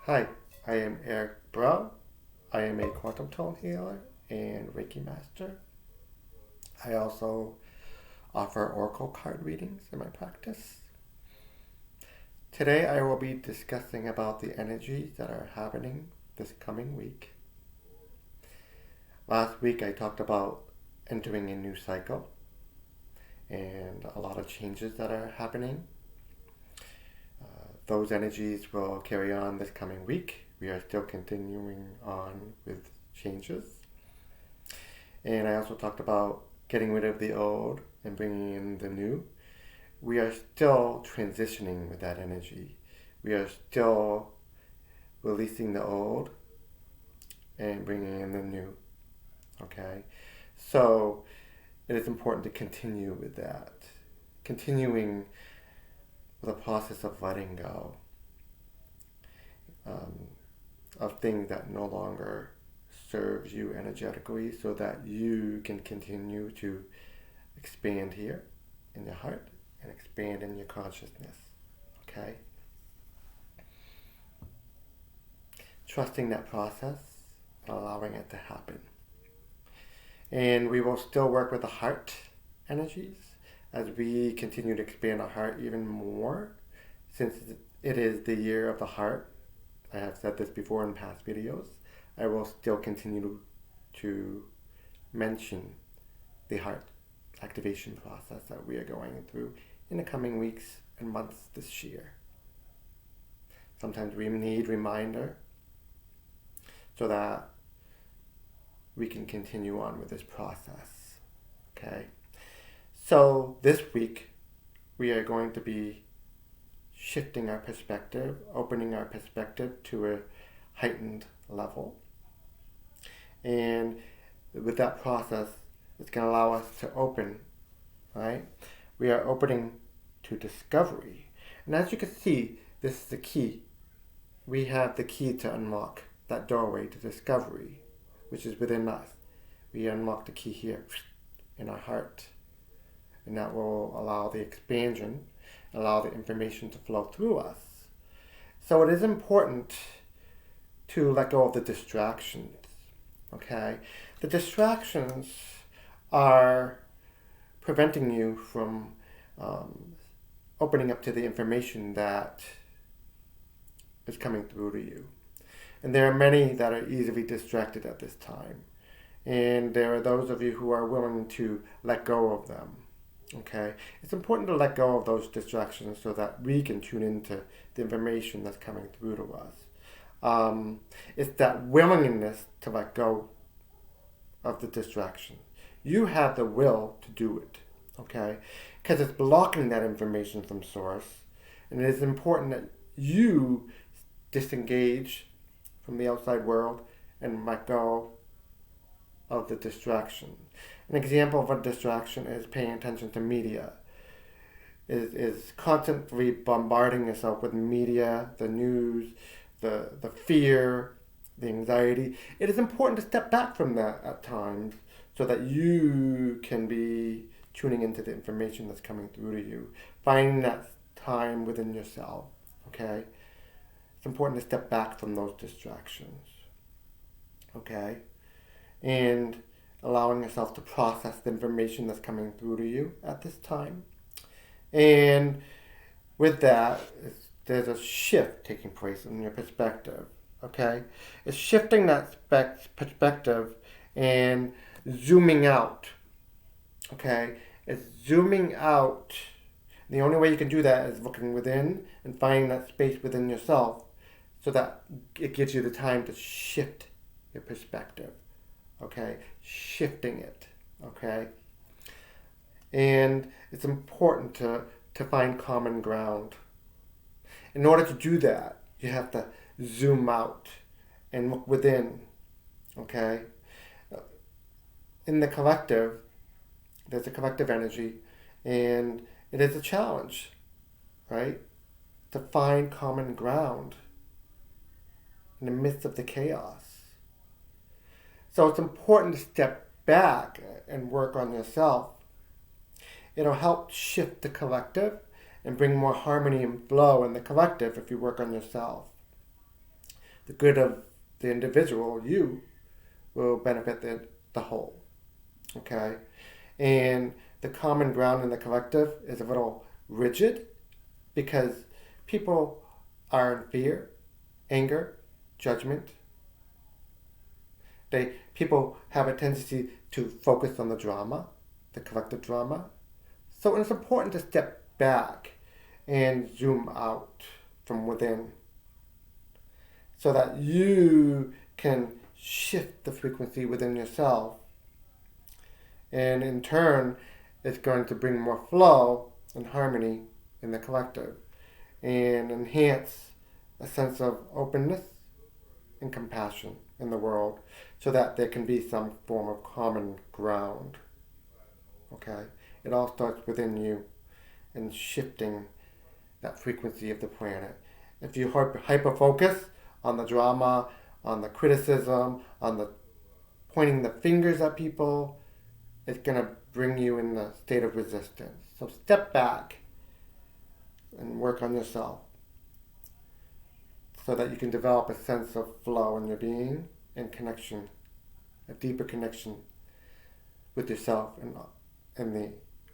Hi, I am Eric Bro. I am a quantum tone healer and Reiki master. I also offer oracle card readings in my practice. Today I will be discussing about the energies that are happening this coming week. Last week I talked about entering a new cycle and a lot of changes that are happening. Those energies will carry on this coming week. We are still continuing on with changes. And I also talked about getting rid of the old and bringing in the new. We are still transitioning with that energy. We are still releasing the old and bringing in the new. Okay? So it is important to continue with that. Continuing the process of letting go of things that no longer serves you energetically, so that you can continue to expand here in your heart and expand in your consciousness. Okay? Trusting that process and allowing it to happen. And we will still work with the heart energies as we continue to expand our heart even more, since it is the year of the heart. I have said this before in past videos. I will still continue to mention the heart activation process that we are going through in the coming weeks and months this year. Sometimes we need reminder so that we can continue on with this process. Okay? So this week we are going to be shifting our perspective, opening our perspective to a heightened level. And with that process, it's going to allow us to open, right? We are opening to discovery. And as you can see, this is the key. We have the key to unlock that doorway to discovery, which is within us. We unlock the key here in our heart. And that will allow the expansion, allow the information to flow through us. So it is important to let go of the distractions. Okay? The distractions are preventing you from opening up to the information that is coming through to you. And there are many that are easily distracted at this time. And there are those of you who are willing to let go of them. Okay? It's important to let go of those distractions so that we can tune into the information that's coming through to us. It's that willingness to let go of the distraction. You have the will to do it. Okay? Because it's blocking that information from source. And it is important that you disengage from the outside world and let go of the distraction. An example of a distraction is paying attention to media. Is constantly bombarding yourself with media, the news, the fear, the anxiety. It is important to step back from that at times so that you can be tuning into the information that's coming through to you. Finding that time within yourself, okay? It's important to step back from those distractions, okay? And allowing yourself to process the information that's coming through to you at this time. And with that, there's a shift taking place in your perspective, okay? It's shifting that perspective and zooming out, okay? It's zooming out. The only way you can do that is looking within and finding that space within yourself so that it gives you the time to shift your perspective. Okay, shifting it, okay? And it's important to find common ground. In order to do that, you have to zoom out and look within, okay? In the collective, there's a collective energy, and it is a challenge, right? To find common ground in the midst of the chaos. So it's important to step back and work on yourself. It'll help shift the collective and bring more harmony and flow in the collective if you work on yourself. the good of the individual, you, will benefit the whole. Okay? And the common ground in the collective is a little rigid because people are in fear, anger, judgment. People have a tendency to focus on the drama, the collective drama. So it's important to step back and zoom out from within so that you can shift the frequency within yourself. And in turn, it's going to bring more flow and harmony in the collective and enhance a sense of openness and compassion in the world so that there can be some form of common ground. Okay? It all starts within you and shifting that frequency of the planet. If you hyper-focus on the drama, on the criticism, on the pointing the fingers at people, it's going to bring you in a state of resistance. So step back and work on yourself so that you can develop a sense of flow in your being and connection, a deeper connection with yourself and the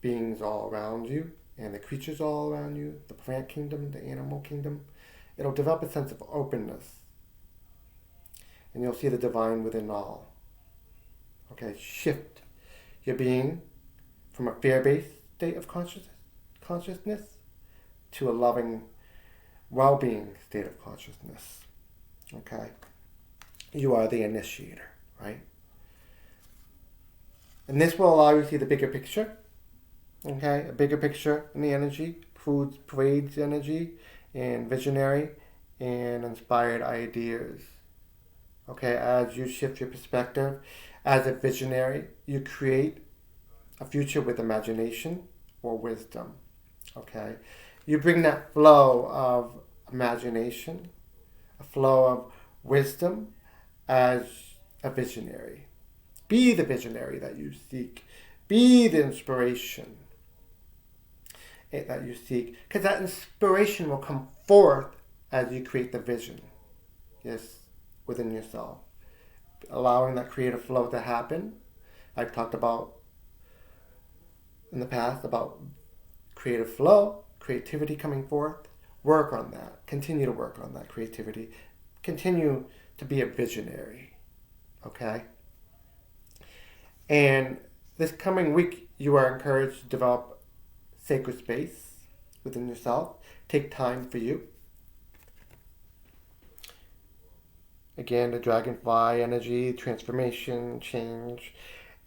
beings all around you and the creatures all around you, the plant kingdom, the animal kingdom. It'll develop a sense of openness and you'll see the divine within all. Okay, shift your being from a fear-based state of consciousness to a loving, well-being state of consciousness. Okay? You are the initiator, right? And this will allow you to see the bigger picture. Okay? A bigger picture in the energy, parades energy, and visionary and inspired ideas. Okay? As you shift your perspective, as a visionary, you create a future with imagination or wisdom. Okay? You bring that flow of imagination, a flow of wisdom as a visionary. Be the visionary that you seek. Be the inspiration that you seek. Because that inspiration will come forth as you create the vision. Yes, within yourself. Allowing that creative flow to happen. I've talked about in the past about creative flow, creativity coming forth. Work on that. Continue to work on that creativity. Continue to be a visionary. Okay? And this coming week, you are encouraged to develop sacred space within yourself. Take time for you. Again, the dragonfly energy, transformation, change.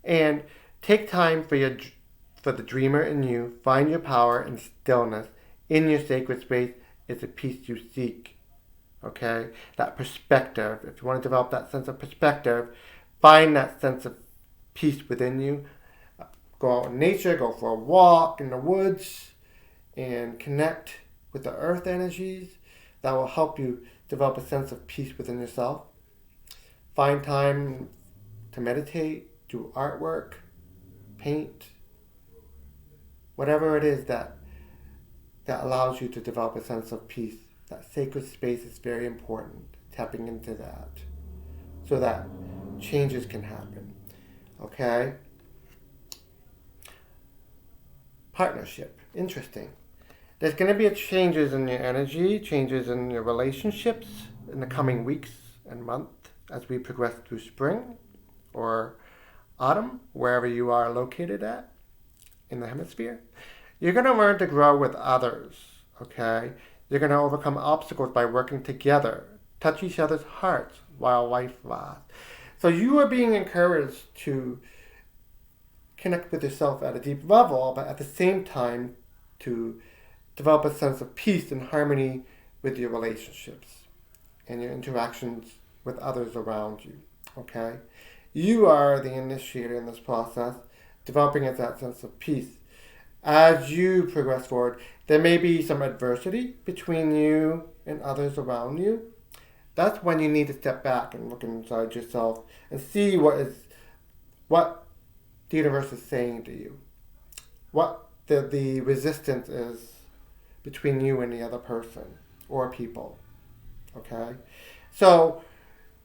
And take time for the dreamer in you. Find your power and stillness in your sacred space is the peace you seek. Okay? That perspective. If you want to develop that sense of perspective, find that sense of peace within you. Go out in nature, go for a walk in the woods, and connect with the earth energies. That will help you develop a sense of peace within yourself. Find time to meditate, do artwork, paint, whatever it is that allows you to develop a sense of peace. That sacred space is very important, tapping into that so that changes can happen. Okay? Partnership. Interesting. There's going to be changes in your energy, changes in your relationships in the coming weeks and months as we progress through spring or autumn, wherever you are located at in the hemisphere. You're going to learn to grow with others, okay? You're going to overcome obstacles by working together, touch each other's hearts while life lasts. So you are being encouraged to connect with yourself at a deep level, but at the same time to develop a sense of peace and harmony with your relationships and your interactions with others around you, okay? You are the initiator in this process, developing that sense of peace. As you progress forward, there may be some adversity between you and others around you. That's when you need to step back and look inside yourself and see what the universe is saying to you. What the resistance is between you and the other person or people. Okay? So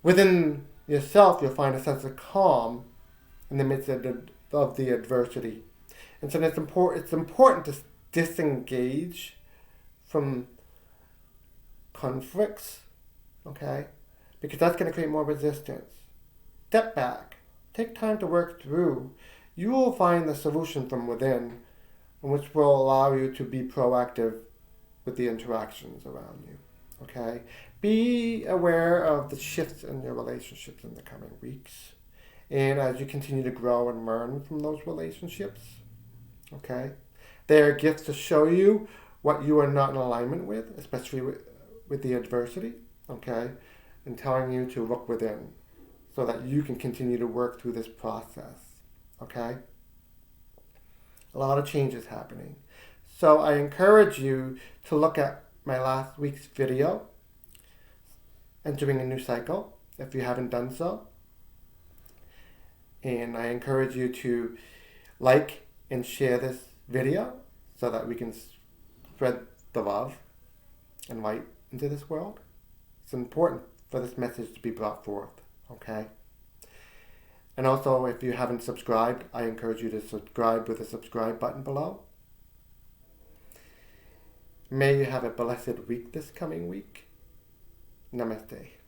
within yourself, you'll find a sense of calm in the midst of the adversity. And so it's important to disengage from conflicts, okay? Because that's going to create more resistance. Step back. Take time to work through. You will find the solution from within, which will allow you to be proactive with the interactions around you, okay? Be aware of the shifts in your relationships in the coming weeks. And as you continue to grow and learn from those relationships, okay? They are gifts to show you what you are not in alignment with, especially with the adversity, okay? And telling you to look within so that you can continue to work through this process, okay? A lot of changes happening. So I encourage you to look at my last week's video, Entering a New Cycle, if you haven't done so. And I encourage you to like and share this video so that we can spread the love and light into this world. It's important for this message to be brought forth, okay? And also, if you haven't subscribed, I encourage you to subscribe with the subscribe button below. May you have a blessed week this coming week. Namaste.